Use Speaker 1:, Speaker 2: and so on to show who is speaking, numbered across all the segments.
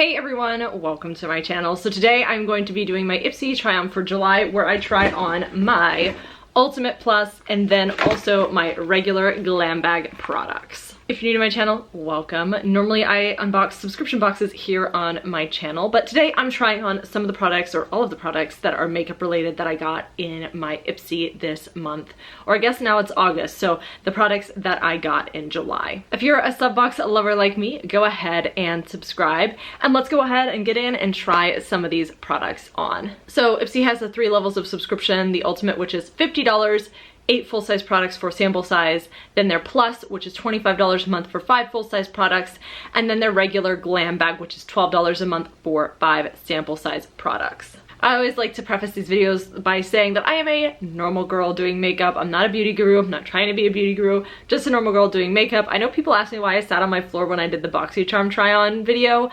Speaker 1: Hey everyone, welcome to my channel. So today I'm going to be doing my Ipsy try on for July, where I try on my Ultimate Plus and then also my regular Glam Bag products. If you're new to my channel, welcome. Normally I unbox subscription boxes here on my channel, but today I'm trying on some of the products, or all of the products that are makeup related that I got in my Ipsy this month. Or I guess now it's August, so the products that I got in July. If you're a SubBox lover like me, go ahead and subscribe, and let's go ahead and get in and try some of these products on. So Ipsy has the 3 levels of subscription: the Ultimate, which is $50, 8 full-size products for sample size, then their Plus, which is $25 a month for 5 full-size products, and then their regular Glam Bag, which is $12 a month for 5 sample size products. I always like to preface these videos by saying that I am a normal girl doing makeup. I'm not a beauty guru. I'm not trying to be a beauty guru, just a normal girl doing makeup. I know people ask me why I sat on my floor when I did the Boxycharm try-on video.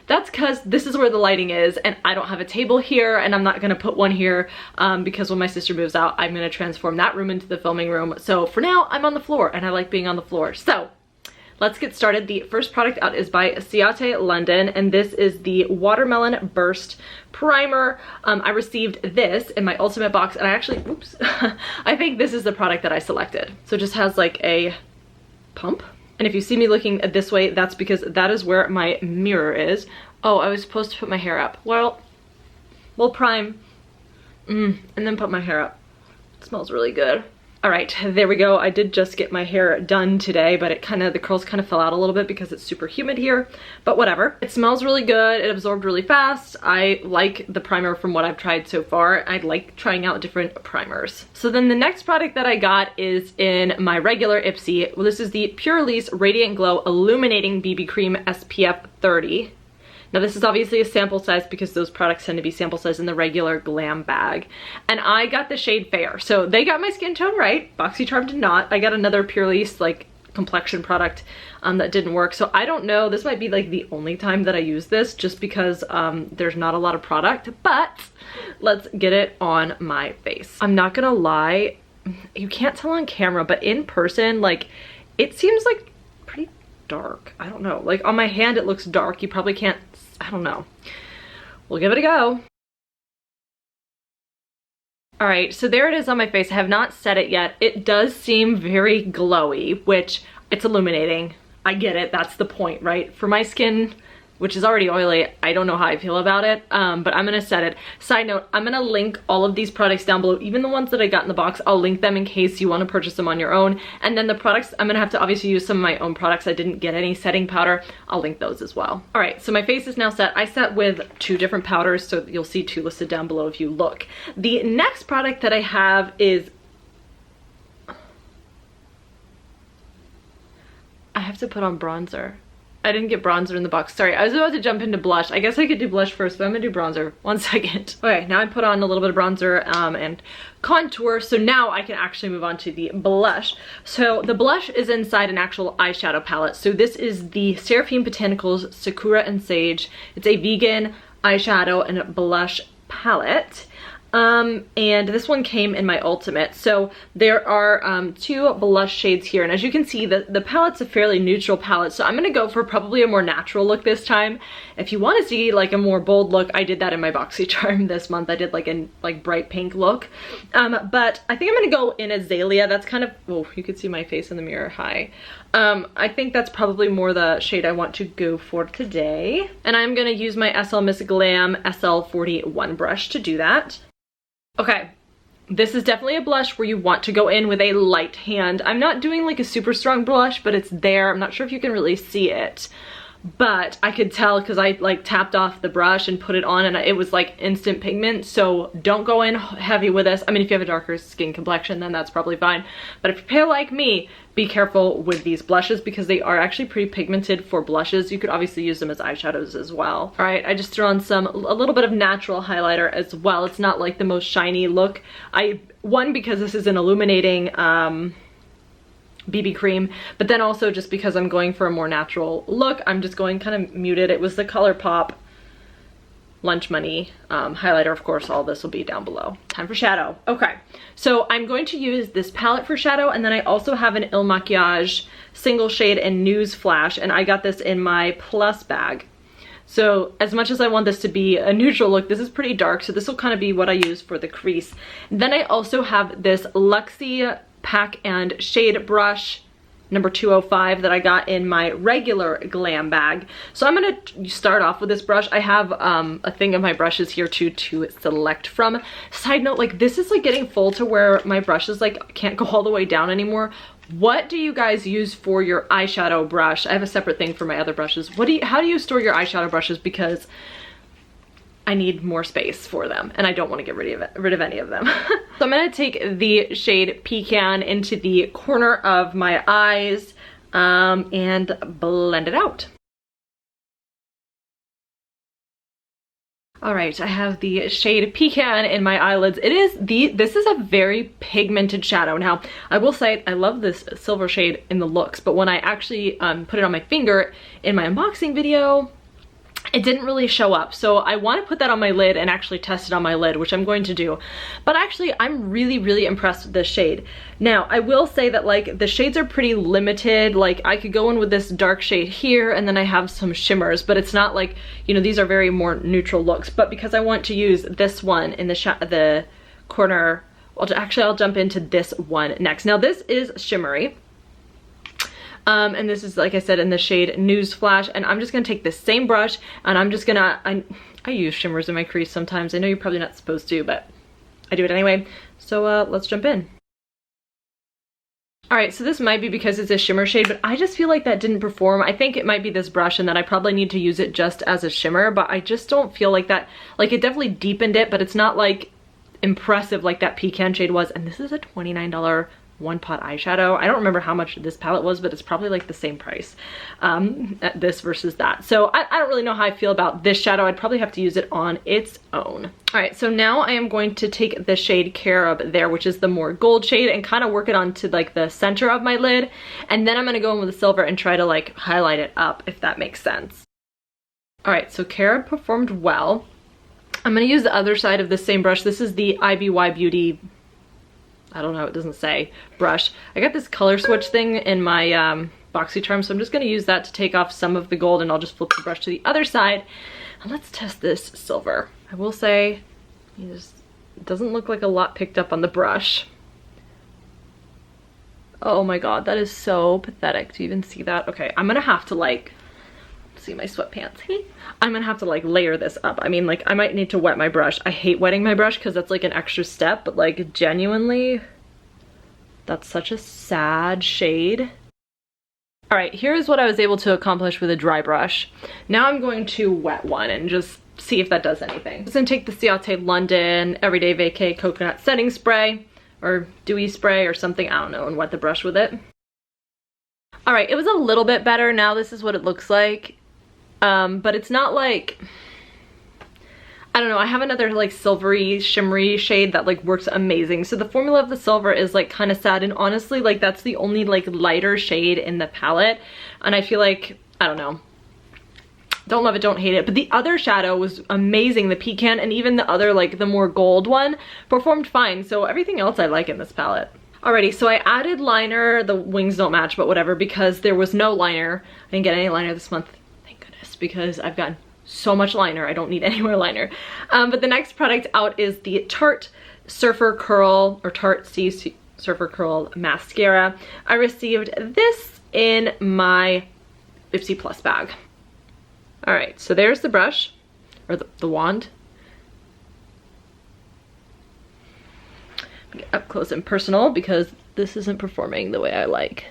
Speaker 1: That's because this is where the lighting is, and I don't have a table here, and I'm not gonna put one here because when my sister moves out, I'm gonna transform that room into the filming room. So for now, I'm on the floor, and I like being on the floor. So let's get started. The first product out is by Ciate London, and this is the Watermelon Burst Primer. I received this in my Ultimate box, and I actually, oops, I think this is the product that I selected. So it just has like a pump. And if you see me looking this way, that's because that is where my mirror is. Oh, I was supposed to put my hair up. Well, we'll prime and then put my hair up. It smells really good. All right, there we go. I did just get my hair done today, but the curls kind of fell out a little bit because it's super humid here, but whatever. It smells really good. It absorbed really fast. I like the primer from what I've tried so far. I like trying out different primers. So then the next product that I got is in my regular Ipsy. Well, this is the Purlisse Radiant Glow Illuminating BB Cream SPF 30. Now this is obviously a sample size because those products tend to be sample size in the regular Glam Bag. And I got the shade Fair. So they got my skin tone right. Boxycharm did not. I got another Purlisse like complexion product that didn't work. So I don't know. This might be like the only time that I use this, just because there's not a lot of product. But let's get it on my face. I'm not gonna lie. You can't tell on camera, but in person, like, it seems like pretty dark. I don't know. Like on my hand it looks dark. You probably can't, I don't know. We'll give it a go. All right, so there it is on my face. I have not set it yet. It does seem very glowy, which it's illuminating. I get it, that's the point, right? For my skin, which is already oily, I don't know how I feel about it, but I'm gonna set it. Side note, I'm gonna link all of these products down below, even the ones that I got in the box. I'll link them in case you wanna purchase them on your own. And then the products, I'm gonna have to obviously use some of my own products. I didn't get any setting powder. I'll link those as well. All right, so my face is now set. I set with 2 different powders, so you'll see 2 listed down below if you look. The next product that I have is, I have to put on bronzer. I didn't get bronzer in the box. Sorry, I was about to jump into blush. I guess I could do blush first, but I'm gonna do bronzer. 1 second. Okay, now I put on a little bit of bronzer and contour, so now I can actually move on to the blush. So the blush is inside an actual eyeshadow palette. So this is the Seraphim Botanicals Sakura and Sage. It's a vegan eyeshadow and blush palette. And this one came in my Ultimate. So there are 2 blush shades here, and as you can see, the palette's a fairly neutral palette, so I'm gonna go for probably a more natural look this time. If you want to see like a more bold look, I did that in my Boxycharm this month. I did like a bright pink look, but I think I'm gonna go in Azalea. That's kind of, oh, you could see my face in the mirror. Hi. I think that's probably more the shade I want to go for today, and I'm gonna use my SL Miss Glam SL41 brush to do that. Okay, this is definitely a blush where you want to go in with a light hand. I'm not doing like a super strong blush, but it's there. I'm not sure if you can really see it, but I could tell because I like tapped off the brush and put it on, and it was like instant pigment. So don't go in heavy with this. I mean, if you have a darker skin complexion, then that's probably fine. But if you're pale like me, be careful with these blushes because they are actually pretty pigmented for blushes. You could obviously use them as eyeshadows as well. All right, I just threw on a little bit of natural highlighter as well. It's not like the most shiny look. One, because this is an illuminating BB cream, but then also just because I'm going for a more natural look, I'm just going kind of muted. It was the ColourPop Lunch Money highlighter. Of course, all this will be down below. Time for shadow. Okay, so I'm going to use this palette for shadow, and then I also have an Il Makiage single shade in News Flash, and I got this in my Plus bag. So as much as I want this to be a neutral look, this is pretty dark, so this will kind of be what I use for the crease. Then I also have this Luxie Pack and Shade brush, number 205, that I got in my regular glam bag. So I'm gonna start off with this brush. I have a thing of my brushes here too to select from. Side note, like this is like getting full to where my brushes like can't go all the way down anymore. What do you guys use for your eyeshadow brush? I have a separate thing for my other brushes. How do you store your eyeshadow brushes? Because I need more space for them and I don't want to get rid of any of them. So I'm going to take the shade Pecan into the corner of my eyes and blend it out. All right, I have the shade Pecan in my eyelids. This is a very pigmented shadow. Now, I will say I love this silver shade in the looks, but when I actually put it on my finger in my unboxing video, it didn't really show up. So I want to put that on my lid and actually test it on my lid, which I'm going to do. But actually, I'm really, really impressed with this shade. Now, I will say that like the shades are pretty limited. Like I could go in with this dark shade here and then I have some shimmers, but it's not like, you know, these are very more neutral looks. But because I want to use this one in the corner, I'll jump into this one next. Now this is shimmery. And this is, like I said, in the shade Newsflash, and I'm just gonna take this same brush and I'm just gonna, I use shimmers in my crease sometimes. I know you're probably not supposed to, but I do it anyway. So let's jump in. All right, so this might be because it's a shimmer shade, but I just feel like that didn't perform. I think it might be this brush and that I probably need to use it just as a shimmer, but I just don't feel like that. Like it definitely deepened it, but it's not like impressive like that Pecan shade was. And this is a $29 one pot eyeshadow. I don't remember how much this palette was, but it's probably like the same price, this versus that. So I don't really know how I feel about this shadow. I'd probably have to use it on its own. All right, so now I am going to take the shade Carob there, which is the more gold shade, and kind of work it onto like the center of my lid. And then I'm gonna go in with the silver and try to like highlight it up, if that makes sense. All right, so Carob performed well. I'm gonna use the other side of the same brush. This is the IBY Beauty, I don't know, it doesn't say, brush. I got this color switch thing in my Boxycharm, so I'm just gonna use that to take off some of the gold, and I'll just flip the brush to the other side. And let's test this silver. I will say, it doesn't look like a lot picked up on the brush. Oh my god, that is so pathetic to even see that. Okay, I'm gonna have to like, see my sweatpants. I'm gonna have to like layer this up. I mean, like I might need to wet my brush. I hate wetting my brush because that's like an extra step, but like genuinely, that's such a sad shade. All right, here's what I was able to accomplish with a dry brush. Now I'm going to wet one and just see if that does anything. I'm just gonna take the Ciate London Everyday Vacay Coconut Setting Spray or Dewy Spray or something, I don't know, and wet the brush with it. All right, it was a little bit better. Now this is what it looks like. But it's not like, I don't know, I have another like silvery shimmery shade that like works amazing. So the formula of the silver is like kind of sad, and honestly like that's the only like lighter shade in the palette, and I feel like, I don't know, don't love it, don't hate it. But the other shadow was amazing, the Pecan, and even the other like the more gold one performed fine. So everything else I like in this palette. Alrighty, so I added liner. The wings don't match, but whatever, because there was no liner. I didn't get any liner this month, because I've gotten so much liner, I don't need any more liner. But the next product out is the Tarte Surfer Curl, or Tarte C Surfer Curl Mascara. I received this in my Ipsy Plus bag. All right, so there's the brush, or the wand. Get up close and personal because this isn't performing the way I like.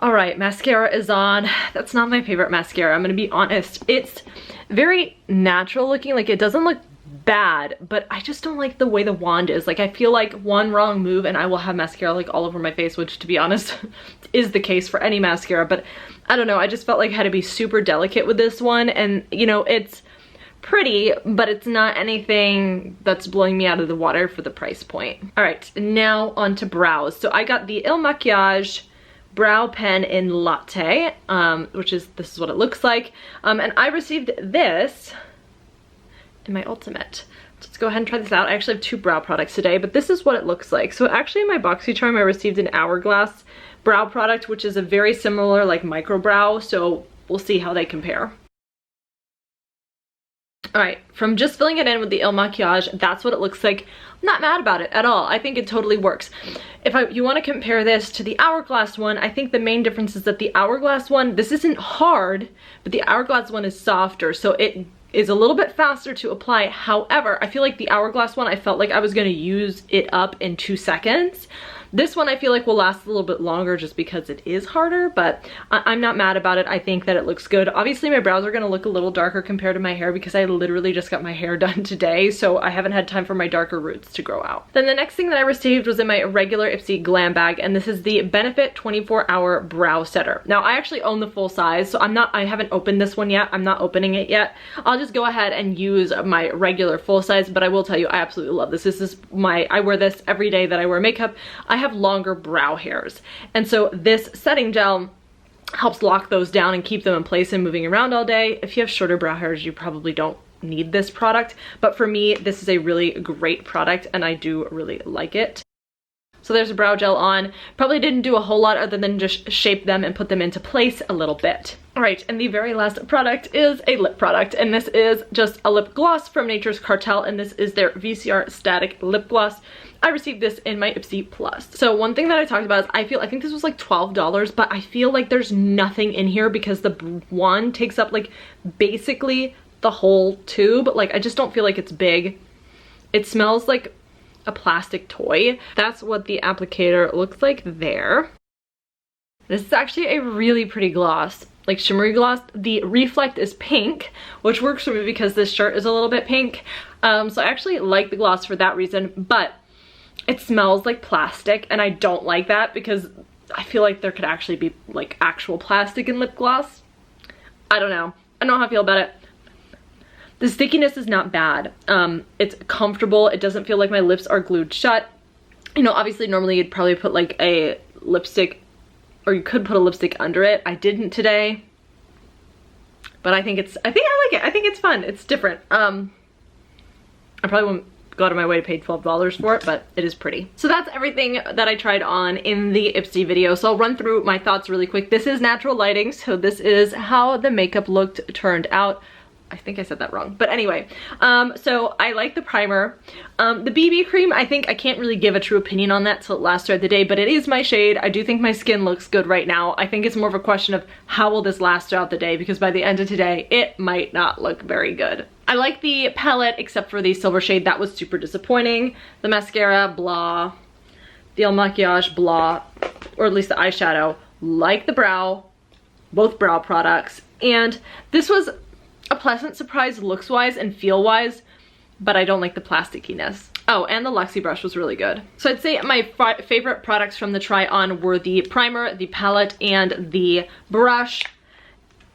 Speaker 1: All right, mascara is on. That's not my favorite mascara, I'm gonna be honest. It's very natural looking, like it doesn't look bad, but I just don't like the way the wand is. Like I feel like one wrong move and I will have mascara like all over my face, which to be honest is the case for any mascara, but I don't know, I just felt like I had to be super delicate with this one, and you know, it's pretty, but it's not anything that's blowing me out of the water for the price point. All right, now on to brows. So I got the Il Makiage brow pen in Latte, this is what it looks like, and I received this in my ultimate. Let's go ahead and try this out. I actually have two brow products today, but this is what it looks like. So actually in my Boxycharm I received an Hourglass brow product, which is a very similar like micro brow, so we'll see how they compare. Alright, from just filling it in with the Il Makiage, that's what it looks like. I'm not mad about it at all. I think it totally works. If you want to compare this to the Hourglass one, I think the main difference is that the Hourglass one, this isn't hard, but the Hourglass one is softer, so it is a little bit faster to apply. However, I feel like the Hourglass one, I felt like I was going to use it up in 2 seconds. This one I feel like will last a little bit longer just because it is harder, but I'm not mad about it. I think that it looks good. Obviously my brows are going to look a little darker compared to my hair because I literally just got my hair done today, so I haven't had time for my darker roots to grow out. Then the next thing that I received was in my regular Ipsy Glam bag, and this is the Benefit 24-Hour Brow Setter. Now I actually own the full size, so I haven't opened this one yet. I'm not opening it yet. I'll just go ahead and use my regular full size, but I will tell you I absolutely love this. I wear this every day that I wear makeup. I have longer brow hairs, and so this setting gel helps lock those down and keep them in place and moving around all day. If you have shorter brow hairs, you probably don't need this product, but for me this is a really great product and I do really like it. So there's a brow gel on. Probably didn't do a whole lot other than just shape them and put them into place a little bit. Alright, and the very last product is a lip product, and this is just a lip gloss from Nature's Cartel, and this is their VCR Static lip gloss. I received this in my Ipsy Plus. So one thing that I talked about is I think this was like $12, but I feel like there's nothing in here because the wand takes up like basically the whole tube. Like I just don't feel like it's big. It smells like a plastic toy. That's what the applicator looks like there. This is actually a really pretty gloss, like shimmery gloss. The reflect is pink, which works for me because this shirt is a little bit pink. So I actually like the gloss for that reason, but it smells like plastic and I don't like that because I feel like there could actually be like actual plastic in lip gloss. I don't know. I don't know how I feel about it. The stickiness is not bad. It's comfortable. It doesn't feel like my lips are glued shut. You know, obviously normally you'd probably put like a lipstick, or you could put a lipstick under it. I didn't today, but I think I like it. I think it's fun. It's different. I probably won't go out of my way to pay $12 for it, but it is pretty. So that's everything that I tried on in the Ipsy video. So I'll run through my thoughts really quick. This is natural lighting, so this is how the makeup turned out. I think I said that wrong, but anyway, so I like the primer. The BB cream, I think I can't really give a true opinion on that till it lasts throughout the day, but it is my shade. I do think my skin looks good right now. I think it's more of a question of how will this last throughout the day, because by the end of today, it might not look very good. I like the palette, except for the silver shade. That was super disappointing. The mascara, blah. The Il Makiage, blah. Or at least the eyeshadow. Like the brow, both brow products. And this was a pleasant surprise looks-wise and feel-wise, but I don't like the plasticiness. Oh, and the Luxie brush was really good. So I'd say my favorite products from the try-on were the primer, the palette, and the brush.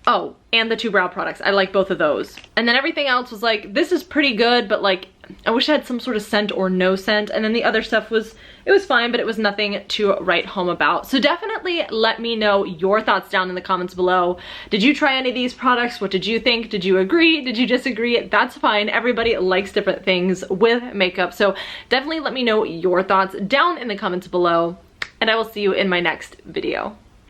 Speaker 1: Oh, and the 2 brow products. I like both of those. And then everything else was like, this is pretty good, but like, I wish I had some sort of scent or no scent. And then the other stuff was, it was fine, but it was nothing to write home about. So definitely let me know your thoughts down in the comments below. Did you try any of these products? What did you think? Did you agree? Did you disagree? That's fine. Everybody likes different things with makeup. So definitely let me know your thoughts down in the comments below, and I will see you in my next video.